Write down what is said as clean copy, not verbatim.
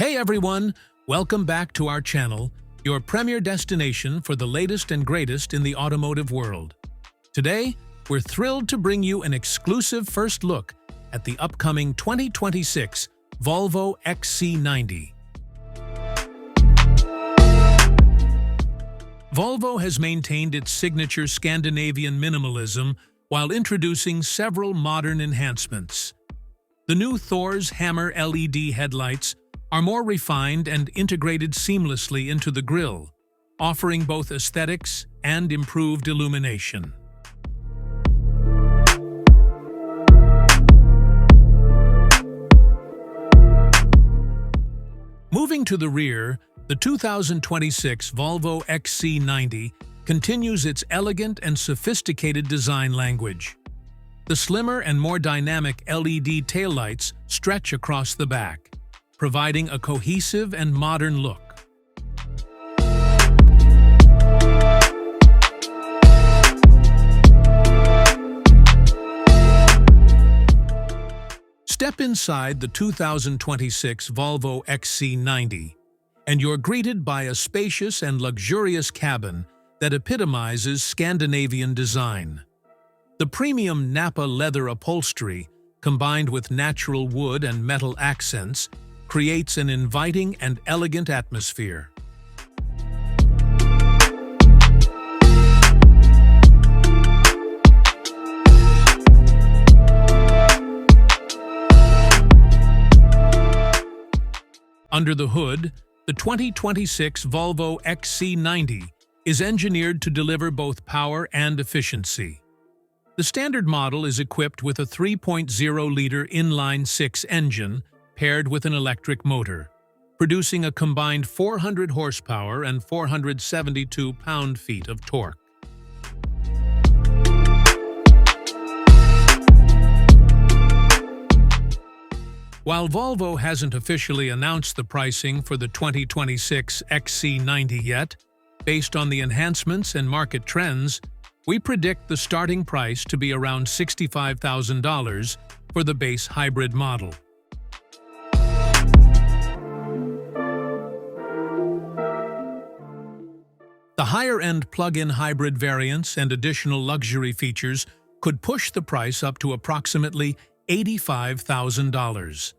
Hey everyone, welcome back to our channel, your premier destination for the latest and greatest in the automotive world. Today, we're thrilled to bring you an exclusive first look at the upcoming 2026 Volvo XC90. Volvo has maintained its signature Scandinavian minimalism while introducing several modern enhancements. The new Thor's Hammer LED headlights are more refined and integrated seamlessly into the grille, offering both aesthetics and improved illumination. Moving to the rear, the 2026 Volvo XC90 continues its elegant and sophisticated design language. The slimmer and more dynamic LED taillights stretch across the back, providing a cohesive and modern look. Step inside the 2026 Volvo XC90, and you're greeted by a spacious and luxurious cabin that epitomizes Scandinavian design. The premium Napa leather upholstery, combined with natural wood and metal accents, creates an inviting and elegant atmosphere. Under the hood, the 2026 Volvo XC90 is engineered to deliver both power and efficiency. The standard model is equipped with a 3.0-liter inline-six engine paired with an electric motor, producing a combined 400 horsepower and 472 pound-feet of torque. While Volvo hasn't officially announced the pricing for the 2026 XC90 yet, based on the enhancements and market trends, we predict the starting price to be around $65,000 for the base hybrid model. The higher-end plug-in hybrid variants and additional luxury features could push the price up to approximately $85,000.